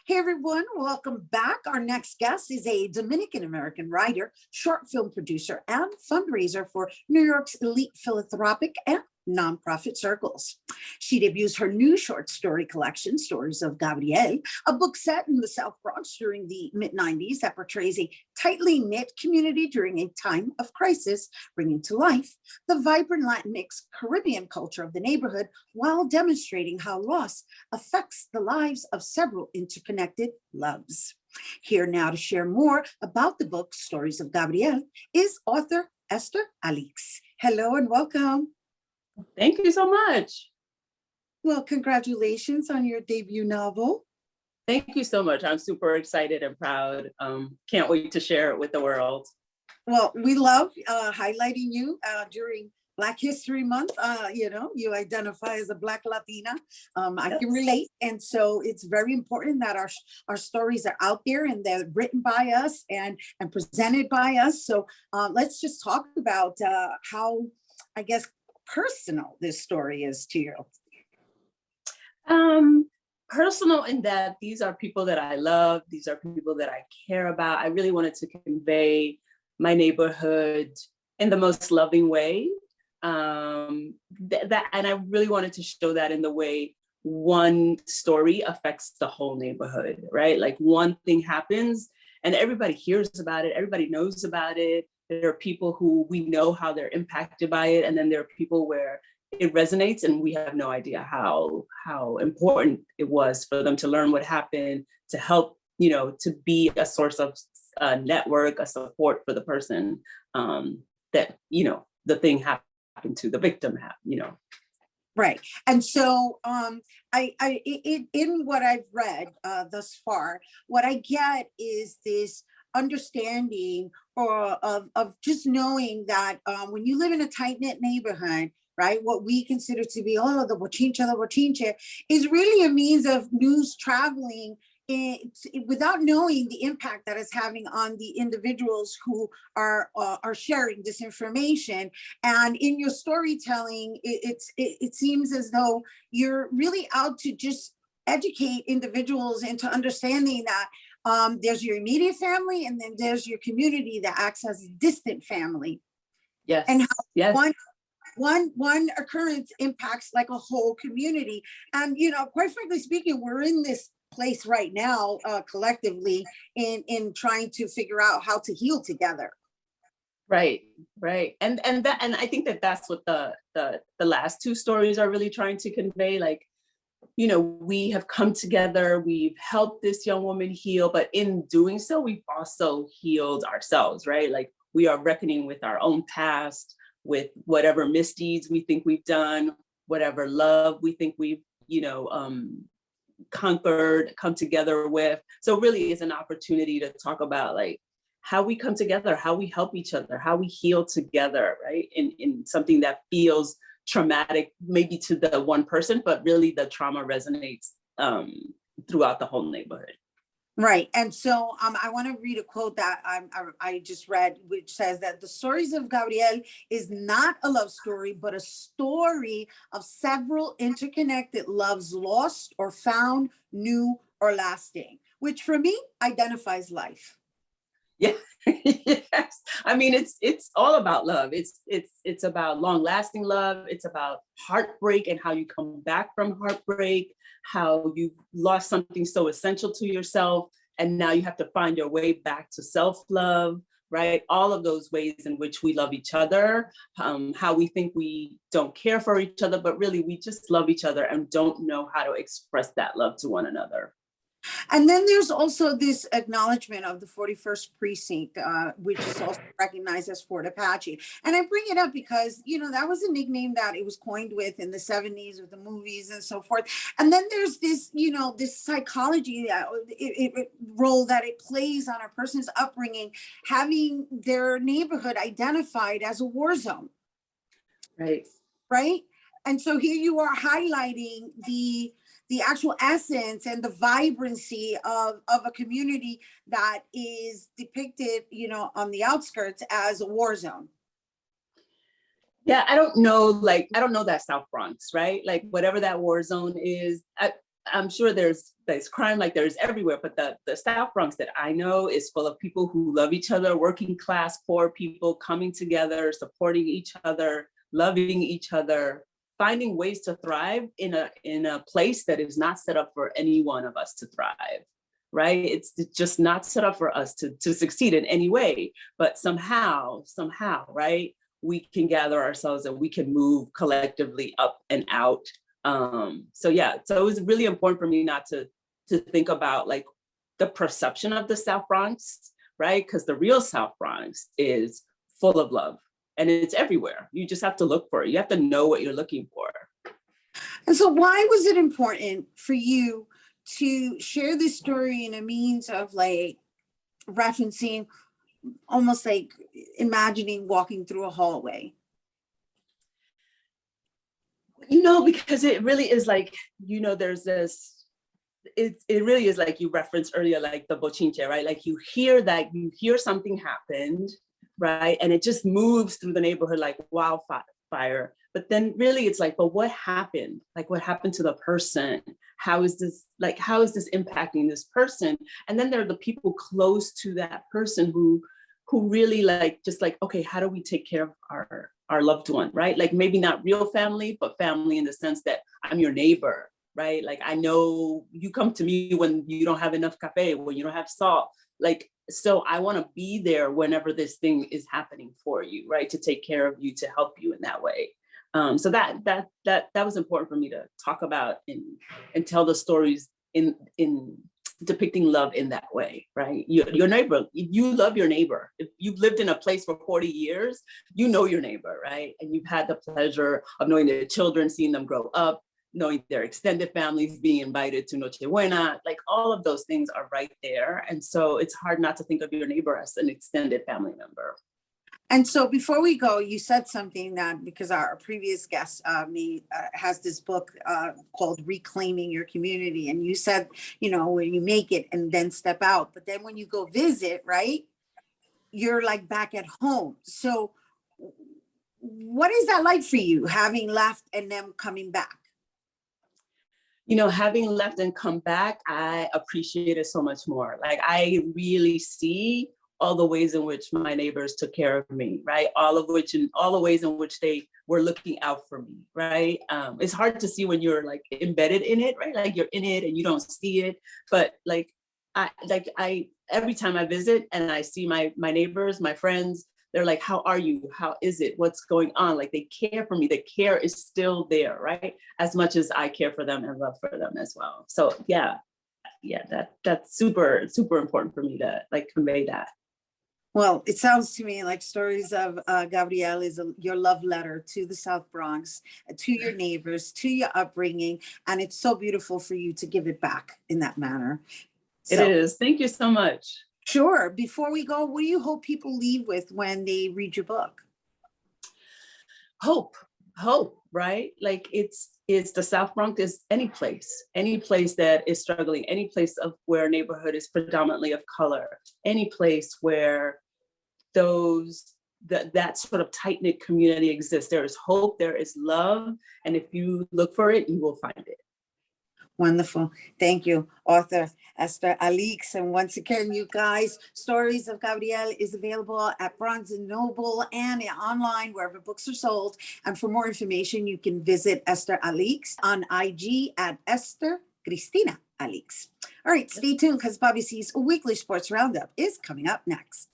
Hey everyone, welcome back. Our next guest is a Dominican-American writer, short film producer, and fundraiser for New York's elite philanthropic and nonprofit circles. She debuts her new short story collection, Stores of Gabriel, a book set in the South Bronx during the mid-90s that portrays a tightly knit community during a time of crisis, bringing to life the vibrant Latinx Caribbean culture of the neighborhood while demonstrating how loss affects the lives of several interconnected loves. Here now to share more about the book, Stories of Gabriel, is author Esther Alix. Hello and welcome. Thank you so much. Well, congratulations on your debut novel. Thank you so much. I'm super excited and proud. Can't wait to share it with the world. Well, we love highlighting you during Black History Month. You identify as a Black Latina. I can relate. And so it's very important that our stories are out there and they're written by us and presented by us. So let's just talk about how, I guess, personal this story is to you. Personal in that these are people that I love. These are people that I care about. I really wanted to convey my neighborhood in the most loving way. And I really wanted to show that in the way one story affects the whole neighborhood, right? Like one thing happens and everybody hears about it. Everybody knows about it. There are people who we know how they're impacted by it. And then there are people where it resonates and we have no idea how important it was for them to learn what happened, to help, to be a source of a network, a support for the person that, the thing happened to, the victim, Right. And so in what I've read thus far, what I get is this understanding of just knowing that when you live in a tight-knit neighborhood, right, what we consider to be, the bochincha, is really a means of news traveling without knowing the impact that it's having on the individuals who are sharing this information. And in your storytelling, it seems as though you're really out to just educate individuals into understanding that there's your immediate family and then there's your community that acts as a distant family. Yes. And how one occurrence impacts like a whole community. And, quite frankly speaking, we're in this place right now collectively in trying to figure out how to heal together. Right. And I think that's what the last two stories are really trying to convey. Like, we have come together, we've helped this young woman heal, but in doing so, we've also healed ourselves, right? Like we are reckoning with our own past, with whatever misdeeds we think we've done, whatever love we think we've, conquered, come together with. So really is an opportunity to talk about like how we come together, how we help each other, how we heal together, right? In something that feels traumatic, maybe to the one person, but really the trauma resonates throughout the whole neighborhood. Right. And so I want to read a quote that I just read, which says that the Stories of Gabriel is not a love story, but a story of several interconnected loves lost or found, new or lasting, which for me identifies life. Yeah. Yes. I mean, it's all about love. It's about long-lasting love. It's about heartbreak and how you come back from heartbreak, how you've lost something so essential to yourself, and now you have to find your way back to self-love, right? All of those ways in which we love each other, how we think we don't care for each other, but really we just love each other and don't know how to express that love to one another. And then there's also this acknowledgement of the 41st precinct, which is also recognized as Fort Apache. And I bring it up because, that was a nickname that it was coined with in the 70s with the movies and so forth. And then there's this, this psychology role that it plays on a person's upbringing, having their neighborhood identified as a war zone. Right. Right. And so here you are highlighting the actual essence and the vibrancy of a community that is depicted, on the outskirts as a war zone. Yeah, I don't know that South Bronx, right? Like whatever that war zone is, I'm sure there's crime like there's everywhere, but the South Bronx that I know is full of people who love each other, working class, poor people coming together, supporting each other, loving each other, finding ways to thrive in a place that is not set up for any one of us to thrive, right? It's just not set up for us to succeed in any way, but somehow, right? We can gather ourselves and we can move collectively up and out. So yeah, so it was really important for me not to think about like the perception of the South Bronx, right? Because the real South Bronx is full of love and it's everywhere. You just have to look for it. You have to know what you're looking for. And so why was it important for you to share this story in a means of like referencing, almost like imagining walking through a hallway? You know, because it really is like, you know, there's this, it really is like you referenced earlier, like the bochinche, right? Like you hear something happened, right? And it just moves through the neighborhood like wildfire. But then really it's like, but what happened? Like what happened to the person? How is this impacting this person? And then there are the people close to that person who really like, just like, okay, how do we take care of our loved one, right? Like maybe not real family, but family in the sense that I'm your neighbor, right? Like I know you come to me when you don't have enough cafe, when you don't have salt. Like, so I want to be there whenever this thing is happening for you, right? To take care of you, to help you in that way. So that was important for me to talk about and tell the stories in depicting love in that way, right? Your neighbor, you love your neighbor. If you've lived in a place for 40 years, you know your neighbor, right? And you've had the pleasure of knowing their children, seeing them grow up, knowing their extended families, being invited to Noche Buena, like all of those things are right there. And so it's hard not to think of your neighbor as an extended family member. And so before we go, you said something that, because our previous guest has this book called Reclaiming Your Community. And you said, you know, when you make it and then step out, but then when you go visit, right, you're like back at home. So what is that like for you, having left and then coming back? You know, having left and come back, I appreciate it so much more. Like I really see all the ways in which my neighbors took care of me, right? All the ways in which they were looking out for me, right? It's hard to see when you're like embedded in it, right? Like you're in it and you don't see it. But like I every time I visit and I see my neighbors, my friends, they're like, how are you? How is it? What's going on? Like they care for me. The care is still there, right? As much as I care for them and love for them as well. So yeah, that's super, super important for me to like convey that. Well, it sounds to me like Stories of Gabriel is your love letter to the South Bronx, to your neighbors, to your upbringing. And it's so beautiful for you to give it back in that manner. So, it is. Thank you so much. Sure. Before we go, what do you hope people leave with when they read your book? Hope, right? Like it's the South Bronx is any place that is struggling, any place of where a neighborhood is predominantly of color, any place where that sort of tight-knit community exists. There is hope, there is love, and if you look for it, you will find it. Wonderful. Thank you, author Esther Alix. And once again, you guys, Stories of Gabriel is available at Barnes & Noble and online, wherever books are sold. And for more information, you can visit Esther Alix on IG at Esther Cristina Alix. All right, stay tuned because Bobby C's weekly sports roundup is coming up next.